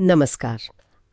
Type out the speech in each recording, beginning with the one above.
नमस्कार।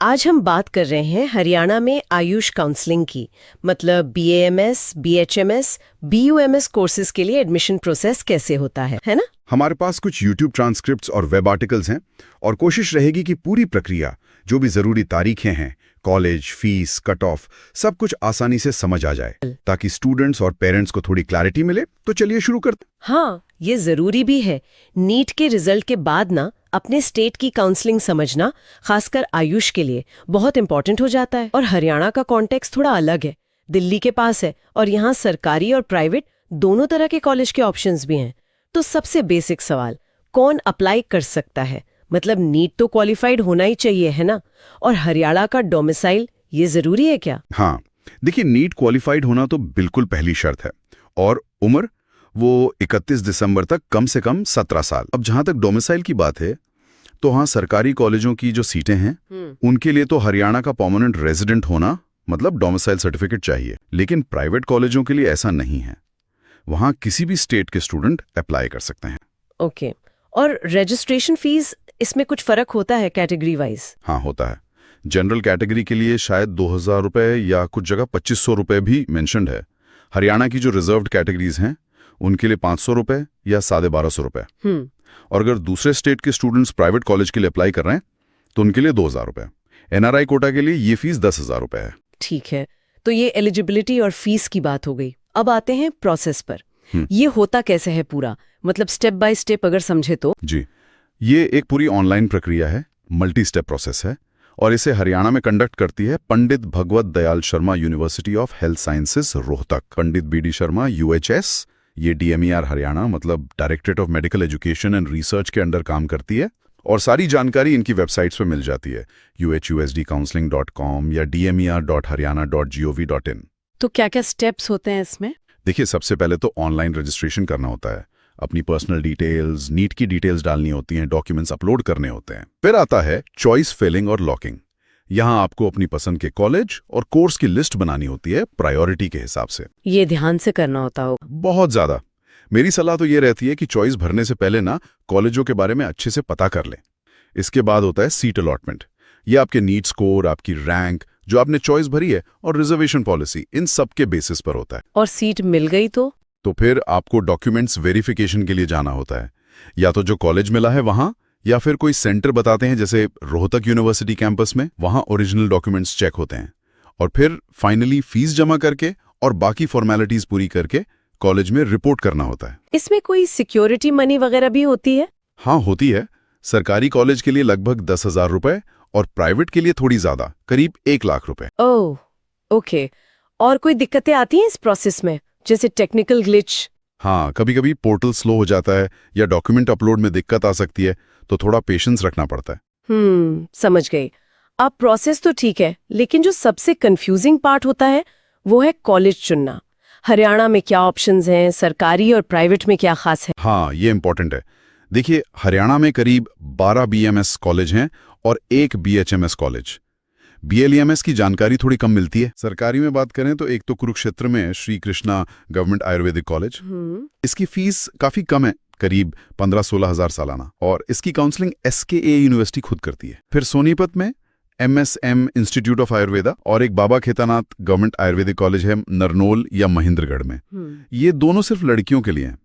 आज हम बात कर रहे हैं हरियाणा में आयुष काउंसलिंग की, मतलब BAMS, BHMS, BUMS कोर्सेज के लिए एडमिशन प्रोसेस कैसे होता है ना? हमारे पास कुछ YouTube ट्रांसक्रिप्ट्स और वेब आर्टिकल्स हैं और कोशिश रहेगी कि पूरी प्रक्रिया, जो भी जरूरी तारीखें हैं, कॉलेज, फीस, कट ऑफ, सब कुछ आसानी से समझ आ जाए ताकि स्टूडेंट्स और पेरेंट्स को थोड़ी क्लैरिटी मिले। तो चलिए शुरू करते हैं। हाँ, ये जरूरी भी है। नीट के रिजल्ट के बाद ना अपने स्टेट की काउंसलिंग समझना, खासकर आयुष के लिए, बहुत इंपॉर्टेंट हो जाता है। और हरियाणा का कॉन्टेक्स्ट थोड़ा अलग है। दिल्ली के पास है और यहाँ सरकारी और प्राइवेट दोनों तरह के कॉलेज के ऑप्शंस भी हैं। तो सबसे बेसिक सवाल, कौन अप्लाई कर सकता है? मतलब नीट तो क्वालिफाइड होना ही चाहिए, है ना? और हरियाणा का डोमिसाइल ये जरूरी है क्या? हाँ, देखिए, नीट क्वालिफाइड होना तो बिल्कुल पहली शर्त है। और उम्र वो 31 दिसंबर तक कम से कम 17 साल। अब जहां तक डोमिसाइल की बात है, तो हाँ, सरकारी कॉलेजों की जो सीटें हैं उनके लिए तो हरियाणा का परमानेंट रेजिडेंट होना, मतलब डोमिसाइल सर्टिफिकेट चाहिए। लेकिन प्राइवेट कॉलेजों के लिए ऐसा नहीं है। वहां किसी भी स्टेट के स्टूडेंट अप्लाई कर सकते हैं। ओके। और रजिस्ट्रेशन फीस, इसमें कुछ फर्क होता है कैटेगरी वाइज? हाँ, होता है। जनरल कैटेगरी के लिए शायद 2000 रुपए या कुछ जगह 2500 रुपए भी मेंशन्ड है। हरियाणा की जो रिजर्व्ड कैटेगरीज हैं उनके लिए 500 रुपए या 1250 रुपए। और अगर दूसरे स्टेट के स्टूडेंट्स प्राइवेट कॉलेज के लिए अप्लाई कर रहे हैं तो उनके लिए 2000 रुपए। NRI कोटा के लिए ये फीस 10,000 रुपए है। ठीक है, तो ये एलिजिबिलिटी और फीस की बात हो गई। अब आते हैं प्रोसेस पर। ये होता कैसे है पूरा, मतलब स्टेप बाय स्टेप अगर समझे तो? जी, ये एक पूरी ऑनलाइन प्रक्रिया है, मल्टी स्टेप प्रोसेस है। और इसे हरियाणा में कंडक्ट करती है Pandit Bhagwat Dayal Sharma university of health sciences Rohtak. Pandit BD Sharma UHS, ये DMER हरियाणा, मतलब directorate of medical education and research के अंडर काम करती है। और सारी जानकारी इनकी वेबसाइट्स पे मिल जाती है, uhusdcounseling.com या dmer.haryana.gov.in। तो क्या क्या स्टेप्स होते हैं इसमें? देखिए, सबसे पहले तो ऑनलाइन रजिस्ट्रेशन करना होता है। अपनी पर्सनल डिटेल्स, नीट की डिटेल्स डालनी होती हैं, डॉक्यूमेंट्स अपलोड करने होते हैं। फिर आता है चॉइस फिलिंग और लॉकिंग। यहाँ आपको अपनी पसंद के कॉलेज और कोर्स की लिस्ट बनानी होती है प्रायोरिटी के हिसाब से। ये ध्यान से करना होता हो? बहुत ज्यादा। मेरी सलाह तो ये रहती है कि चॉइस भरने से पहले ना कॉलेजों के बारे में अच्छे से पता कर लें। इसके बाद होता है सीट अलॉटमेंट। ये आपके नीट स्कोर, आपकी रैंक, जो आपने चॉइस भरी है, और रिजर्वेशन पॉलिसी, इन सब के बेसिस पर होता है। और सीट मिल गई तो फिर आपको डॉक्यूमेंट्स वेरिफिकेशन के लिए जाना होता है, या तो जो कॉलेज मिला है वहां, या फिर कोई सेंटर बताते हैं जैसे रोहतक यूनिवर्सिटी कैंपस में, वहां ओरिजिनल डॉक्यूमेंट्स चेक होते हैं। और फिर फाइनली फीस जमा करके और बाकी फॉर्मेलिटीज पूरी करके कॉलेज में रिपोर्ट करना होता है। इसमें कोई सिक्योरिटी मनी वगैरह भी होती है? हाँ, होती है। सरकारी कॉलेज के लिए लगभग 10,000 रुपए और प्राइवेट के लिए थोड़ी ज्यादा, करीब 1 लाख रुपए। ओह, ओके। और कोई दिक्कतें आती हैं इस प्रोसेस में, जैसे टेक्निकल ग्लिच? हाँ, कभी कभी पोर्टल स्लो हो जाता है या डॉक्यूमेंट अपलोड में दिक्कत आ सकती है, तो थोड़ा पेशेंस रखना पड़ता है। समझ गई। अब प्रोसेस तो ठीक है, लेकिन जो सबसे कंफ्यूजिंग पार्ट होता है वो है कॉलेज चुनना। हरियाणा में क्या ऑप्शंस हैं, सरकारी और प्राइवेट में क्या खास है? हाँ, ये इंपॉर्टेंट है। देखिए, हरियाणा में करीब 12 BMS कॉलेज हैं और 1 BHMS कॉलेज। BLEMS की जानकारी थोड़ी कम मिलती है। सरकारी में बात करें तो एक तो कुरुक्षेत्र में श्री कृष्णा गवर्नमेंट आयुर्वेदिक कॉलेज। इसकी फीस काफी कम है, करीब 15-16 हजार सालाना, और इसकी काउंसलिंग SKA यूनिवर्सिटी खुद करती है। फिर सोनीपत में MSM इंस्टीट्यूट ऑफ आयुर्वेदा और एक बाबा खेतानाथ गवर्नमेंट आयुर्वेदिक कॉलेज है नरनोल या महेंद्रगढ़ में। ये दोनों सिर्फ लड़कियों के लिए हैं।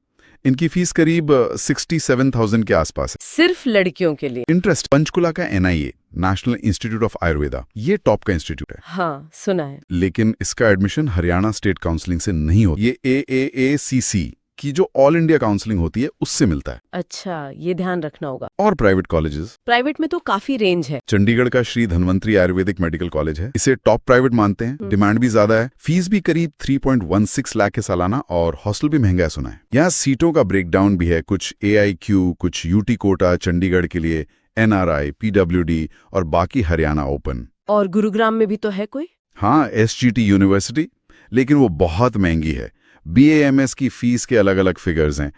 इनकी फीस करीब 67,000 के आसपास है। सिर्फ लड़कियों के लिए? इंटरेस्ट पंचकुला का NIA, national institute of Ayurveda, ये टॉप का इंस्टीट्यूट है। हाँ, सुना है। लेकिन इसका एडमिशन हरियाणा स्टेट काउंसलिंग से नहीं होता। ये AAACC की जो ऑल इंडिया काउंसलिंग होती है उससे मिलता है। अच्छा, ये ध्यान रखना होगा। और प्राइवेट कॉलेजेस? प्राइवेट में तो काफी रेंज है। चंडीगढ़ का श्री धन्वंतरी आयुर्वेदिक मेडिकल कॉलेज है, इसे टॉप प्राइवेट मानते हैं। डिमांड भी ज्यादा है, फीस भी करीब 3.16 लाख के सालाना, और हॉस्टल भी महंगा है सुना है। यहाँ सीटों का ब्रेकडाउन भी है, कुछ AIQ, कुछ UT कोटा चंडीगढ़ के लिए, NRI, PWD और बाकी हरियाणा ओपन। और गुरुग्राम में भी तो है कोई? हाँ, SGT यूनिवर्सिटी, लेकिन वो बहुत महंगी है। BAMS की फीस के अलग अलग फिगर्स हैं,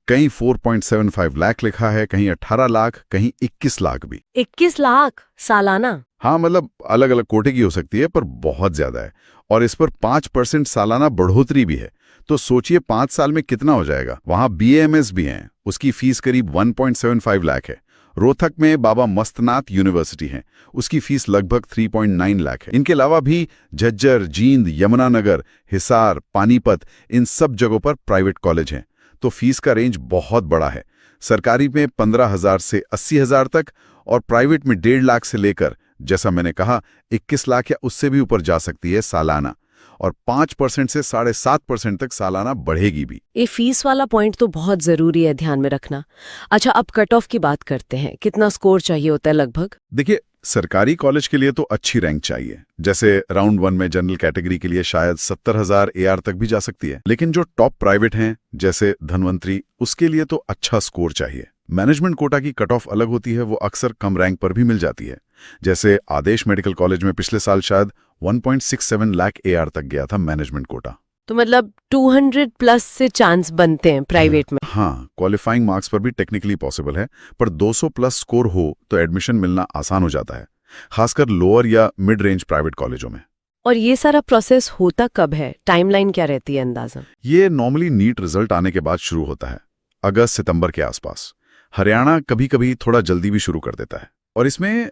कहीं 4.75 लाख लिखा है, कहीं 18 लाख, कहीं 21 लाख भी। 21 लाख सालाना? हाँ, मतलब अलग अलग कोटे की हो सकती है, पर बहुत ज्यादा है। और इस पर 5% सालाना बढ़ोतरी भी है। तो सोचिए 5 साल में कितना हो जाएगा। वहां BAMS भी हैं, उसकी फीस करीब 1.75 लाख है, रोहतक में बाबा मस्तनाथ यूनिवर्सिटी है, उसकी फीस लगभग 3.9 लाख है। इनके अलावा भी झज्जर, जींद, यमुनानगर, हिसार, पानीपत, इन सब जगहों पर प्राइवेट कॉलेज हैं, तो फीस का रेंज बहुत बड़ा है। सरकारी में 15,000 से 80,000 तक और प्राइवेट में 1.5 लाख से लेकर, जैसा मैंने कहा, 21 लाख या उससे भी ऊपर जा सकती है सालाना, और 5% से 7.5% तक सालाना बढ़ेगी भी। ये फीस वाला पॉइंट तो बहुत जरूरी है ध्यान में रखना। अच्छा, अब कट ऑफ की बात करते हैं। कितना स्कोर चाहिए होता है लगभग? देखिए, सरकारी कॉलेज के लिए तो अच्छी रैंक चाहिए, जैसे राउंड 1 में जनरल कैटेगरी के लिए शायद 70,000 AR तक भी जा सकती है। लेकिन जो टॉप प्राइवेट हैं, जैसे धनवंतरी, उसके लिए तो अच्छा स्कोर चाहिए। मैनेजमेंट कोटा की कट ऑफ अलग होती है, वो अक्सर कम रैंक पर भी मिल जाती है। जैसे आदेश मेडिकल कॉलेज में पिछले साल शायद 1.67 लाख AR तक गया था मैनेजमेंट कोटा। तो मतलब 200+ से चांस बनते हैं प्राइवेट में। हाँ, क्वालिफाइंग मार्क्स पर भी टेक्निकली पॉसिबल है, पर 200+ स्कोर हो तो एडमिशन मिलना आसान हो जाता है, खासकर लोअर या मिड रेंज प्राइवेट कॉलेजों में। और ये सारा प्रोसेस होता कब है? टाइमलाइन क्या रहती है अंदाजा? ये नॉर्मली नीट रिजल्ट आने के बाद शुरू होता है, अगस्त-सितंबर के आसपास। हरियाणा कभी कभी थोड़ा जल्दी भी शुरू कर देता है, और इसमें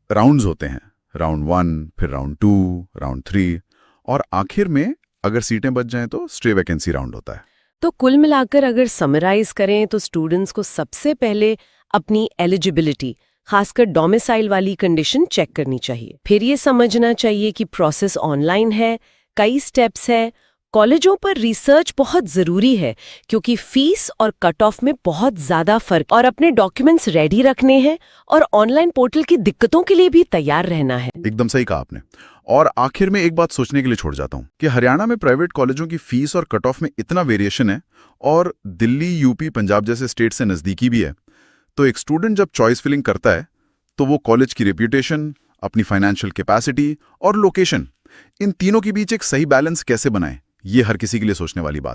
राउंड्स होते हैं, राउंड 1, फिर राउंड 2, राउंड 3, और आखिर में अगर सीटें बच जाएं तो स्टे वैकेंसी राउंड होता है। तो कुल मिलाकर अगर समराइज करें तो स्टूडेंट्स को सबसे पहले अपनी एलिजिबिलिटी, खासकर डोमिसाइल वाली कंडीशन चेक करनी चाहिए। फिर ये समझना चाहिए कि प्रोसेस ऑनलाइन है, कई स्टेप्स है, कॉलेजों पर रिसर्च बहुत जरूरी है क्योंकि फीस और कट ऑफ में बहुत ज्यादा फर्क, और अपने डॉक्यूमेंट्स रेडी रखने हैं और ऑनलाइन पोर्टल की दिक्कतों के लिए भी तैयार रहना है। एकदम सही कहा आपने। और आखिर में एक बात सोचने के लिए छोड़ जाता हूं कि हरियाणा में प्राइवेट कॉलेजों की फीस और कट ऑफ में इतना वेरिएशन है, और दिल्ली, यूपी, पंजाब जैसे स्टेट से नजदीकी भी है, तो एक स्टूडेंट जब चॉइस फिलिंग करता है तो वो कॉलेज की रेप्यूटेशन, अपनी फाइनेंशियल कैपेसिटी और लोकेशन, इन तीनों के बीच एक सही बैलेंस कैसे बनाए, ये हर किसी के लिए सोचने वाली बात